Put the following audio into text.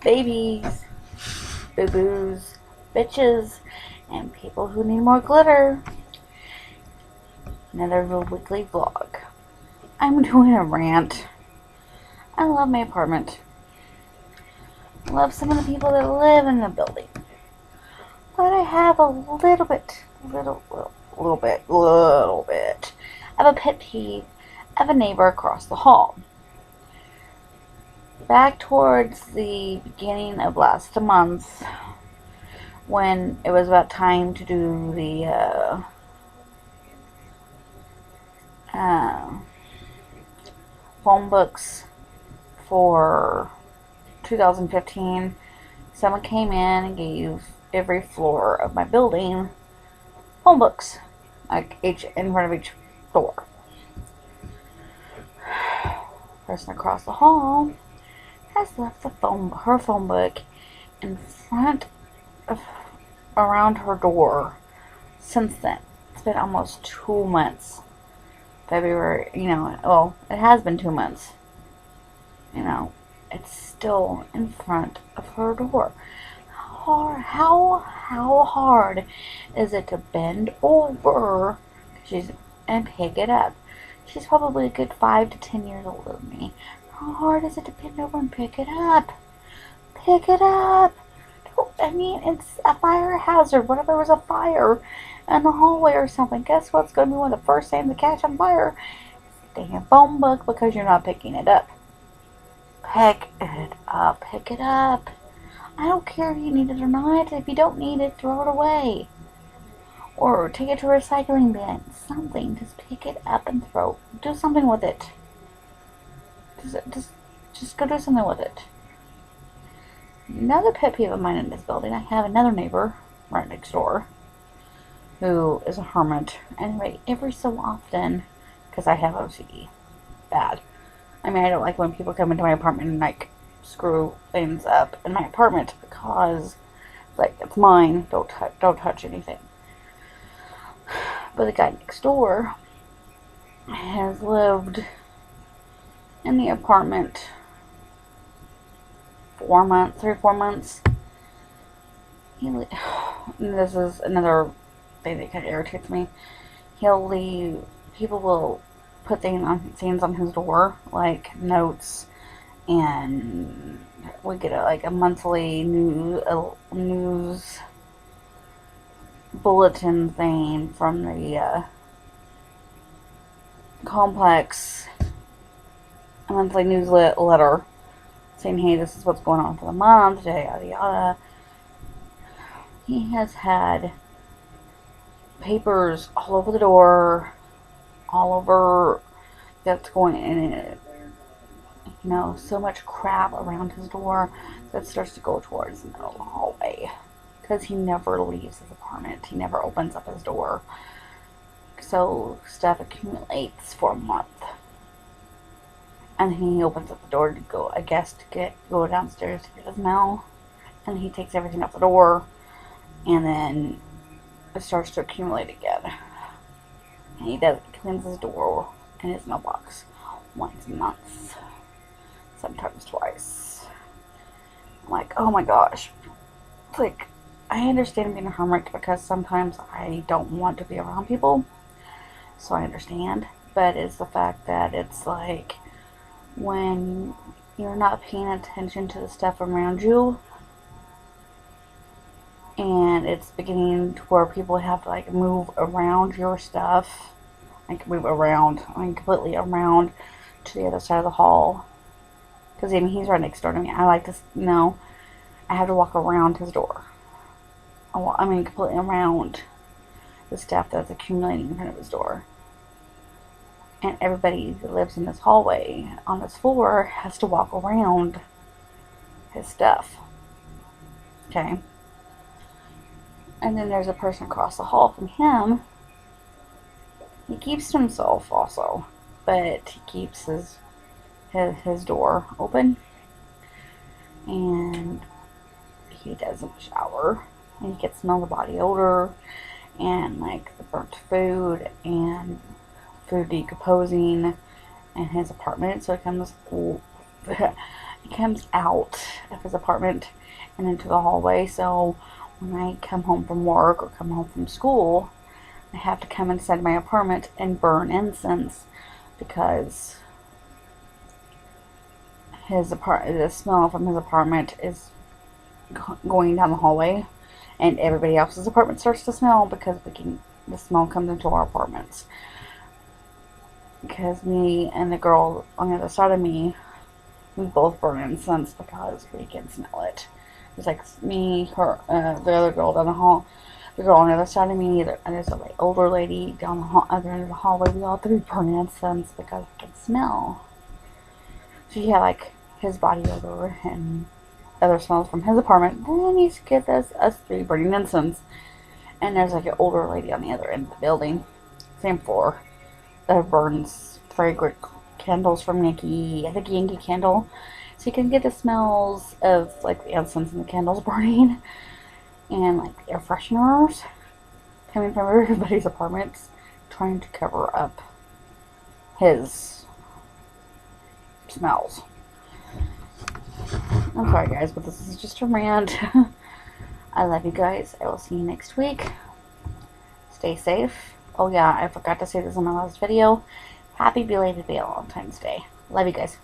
babies, boo-boos, bitches, and people who need more glitter. Another weekly vlog. I'm doing a rant. I love my apartment. I love some of the people that live in the building. But I have a little bit of a pet peeve of a neighbor across the hall. Back towards the beginning of last month, when it was about time to do the phone books for 2015, someone came in and gave every floor of my building phone books, like each in front of each door. Person across the hall has left her phone book in front of around her door since then. It's been almost 2 months. February, well, it has been 2 months. It's still in front of her door. How hard is it to bend over and pick it up? She's probably a good 5 to 10 years older than me. How hard is it to bend over and pick it up? Pick it up! It's a fire hazard. What if there was a fire in the hallway or something? Guess what's going to be one of the first things to catch on fire? It's a damn phone book because you're not picking it up. Pick it up. Pick it up. I don't care if you need it or not. If you don't need it, throw it away. Or take it to a recycling bin. Something. Just pick it up and do something with it. Just go do something with it. Another pet peeve of mine in this building, I have another neighbor right next door who is a hermit. Anyway, every so often, because I have OCD. Bad. I don't like when people come into my apartment and screw things up in my apartment because it's mine. Don't touch anything. But the guy next door has lived in the apartment 4 months, 3-4 months. This is another thing that kind of irritates me. People will put things on his door, like notes, and we get a monthly news bulletin thing from the complex, a monthly newsletter saying, hey, this is what's going on for the month, yada yada yada. He has had papers all over the door, all over that's going in it. So much crap around his door that starts to go towards the middle of the hallway. Because he never leaves his apartment. He never opens up his door. So stuff accumulates for a month. And he opens up the door to go downstairs to get his mail. And he takes everything out the door. And then it starts to accumulate again. And he cleans his door and his mailbox once a month. Sometimes twice. I'm like, oh my gosh. It's I understand being a hermit because sometimes I don't want to be around people. So I understand. But it's the fact that it's when you're not paying attention to the stuff around you, and it's beginning to where people have to move around your stuff, completely around to the other side of the hall, because he's right next door to me. I have to walk around his door. Completely around the stuff that's accumulating in front of his door. And everybody that lives in this hallway on this floor has to walk around his stuff. Okay? And then there's a person across the hall from him. He keeps to himself also, but he keeps his door open. And he doesn't shower. And he gets smell the body odor and the burnt food and food decomposing in his apartment. So it comes It comes out of his apartment and into the hallway. So when I come home from work or come home from school, I have to come inside my apartment and burn incense because the smell from his apartment is going down the hallway, and everybody else's apartment starts to smell because the smell comes into our apartments. Because me and the girl on the other side of me, we both burn incense because we can smell it. It's like me, her, the other girl down the hall, the girl on the other side of me, and there's an older lady down the other end of the hallway. We all three burn incense because we can smell. So you have like his body odor and other smells from his apartment. Then you get us three burning incense. And there's like an older lady on the other end of the building, same floor, that burns fragrant candles from Nikki, I think Yankee Candle. So you can get the smells of like the incense and the candles burning, and like the air fresheners coming from everybody's apartments, trying to cover up his smells. I'm sorry guys, but this is just a rant. I love you guys. I will see you next week. Stay safe. Oh yeah, I forgot to say this in my last video. Happy belated Valentine's Day. Love you guys.